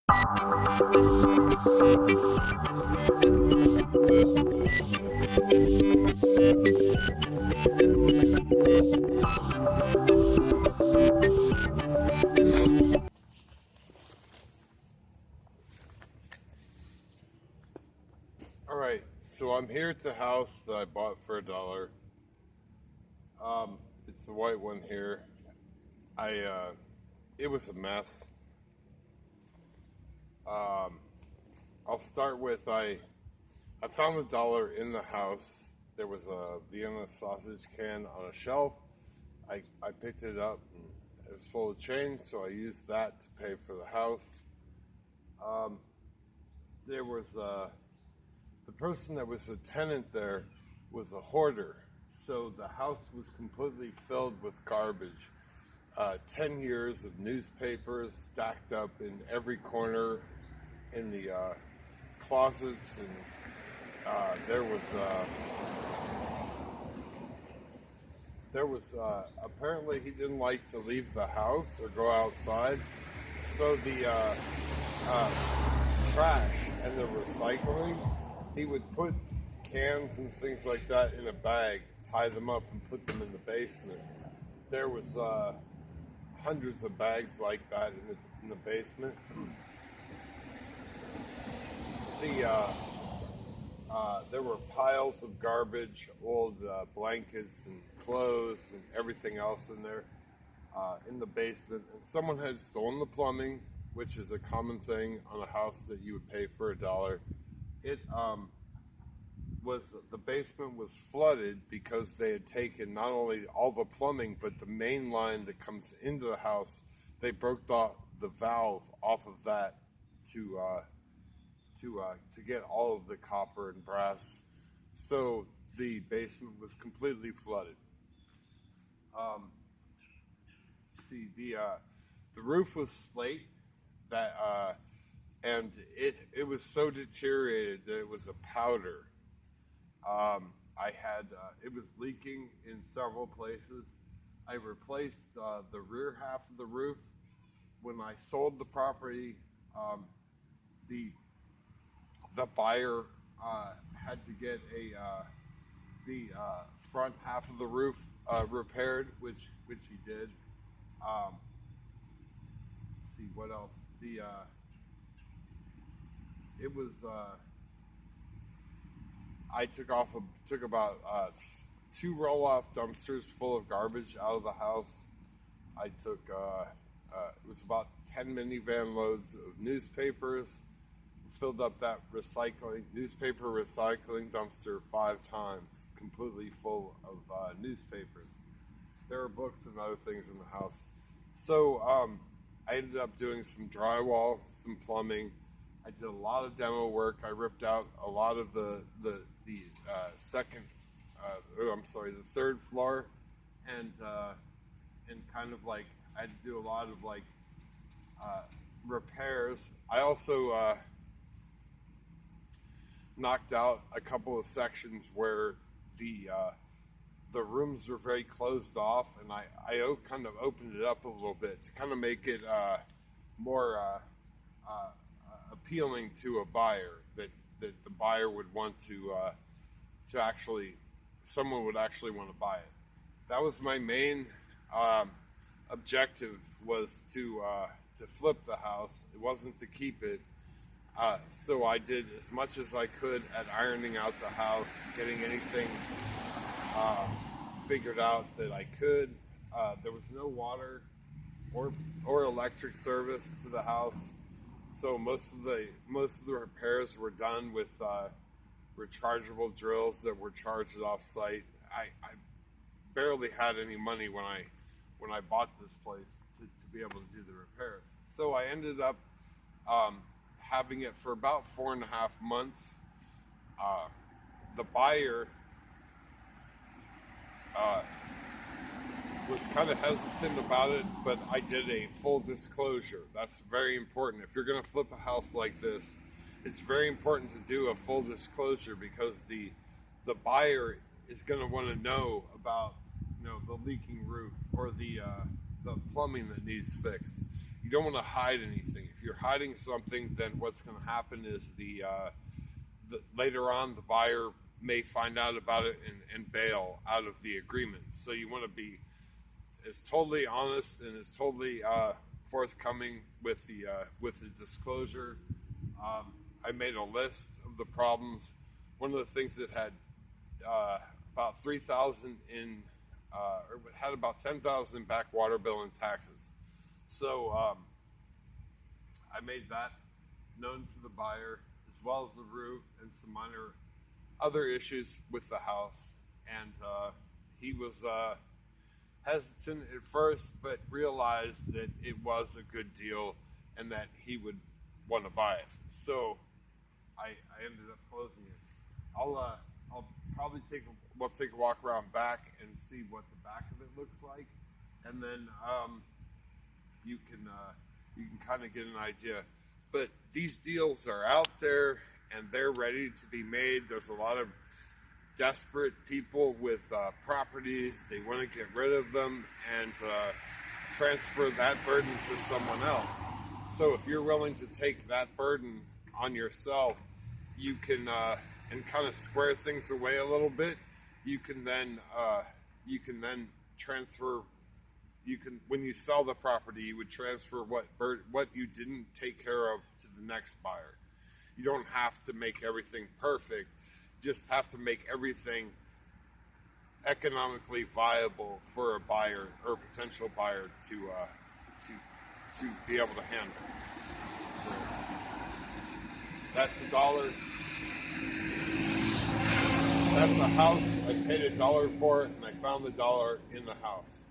Alright, so I'm here at the house that I bought for $1. It's the white one here. It was a mess. I'll start with I found $1 in the house. There was a Vienna sausage can on a shelf. I picked it up and it was full of change, so I used that to pay for the house. There was the person that was a tenant there was a hoarder, so the house was completely filled with garbage. 10 years of newspapers stacked up in every corner in the closets, and there was apparently he didn't like to leave the house or go outside, so the trash and the recycling, he would put cans and things like that in a bag, tie them up, and put them in the basement. There was hundreds of bags like that in the basement. There were piles of garbage, old blankets and clothes and everything else in there in the basement. And someone had stolen the plumbing, which is a common thing on a house that you would pay for $1. The basement was flooded because they had taken not only all the plumbing, but the main line that comes into the house. They broke the valve off of that to get all of the copper and brass. So the basement was completely flooded. The roof was slate and it was so deteriorated that it was a powder. It was leaking in several places. I replaced the rear half of the roof. When I sold the property, the buyer had to get the front half of the roof repaired, which he did. Let's see what else. It was. I took about 2 roll-off dumpsters full of garbage out of the house. I took it was about 10 minivan loads of newspapers. Filled up that newspaper recycling dumpster 5 times, completely full of newspapers. There are books and other things in the house. So I ended up doing some drywall, some plumbing. I did a lot of demo work. I ripped out a lot of the third floor, and kind of like I had to do a lot of repairs. I also knocked out a couple of sections where the rooms were very closed off, and I kind of opened it up a little bit to kind of make it more appealing to a buyer, that the buyer would want to actually, someone would actually want to buy it. That was my main objective, was to flip the house. It wasn't to keep it. So I did as much as I could at ironing out the house, getting anything figured out that I could. There was no water or electric service to the house, so most of the repairs were done with rechargeable drills that were charged off site. I barely had any money when I bought this place to be able to do the repairs. So I ended up having it for about 4.5 months. The buyer was kind of hesitant about it, but I did a full disclosure. That's very important. If you're going to flip a house like this, it's very important to do a full disclosure, because the buyer is going to want to know about, the leaking roof or the plumbing that needs fixed. you don't want to hide anything. If you're hiding something, then what's going to happen is later on the buyer may find out about it and bail out of the agreement. So you want to be as totally honest and as totally forthcoming with the disclosure. I made a list of the problems. One of the things that had about 3,000 in, or had about 10,000 back water bill and taxes. So I made that known to the buyer, as well as the roof and some minor other issues with the house. And he was hesitant at first, but realized that it was a good deal and that he would want to buy it. So I ended up closing it. I'll probably we'll take a walk around back and see what the back of it looks like, and then you can kind of get an idea. But these deals are out there and they're ready to be made. There's a lot of desperate people with properties. They want to get rid of them and transfer that burden to someone else. So if you're willing to take that burden on yourself, you can and kind of square things away a little bit. You can then transfer. You can, when you sell the property, you would transfer what you didn't take care of to the next buyer. You don't have to make everything perfect. You just have to make everything economically viable for a buyer or potential buyer to be able to handle. So that's $1. That's a house. I paid $1 for it, and I found the $1 in the house.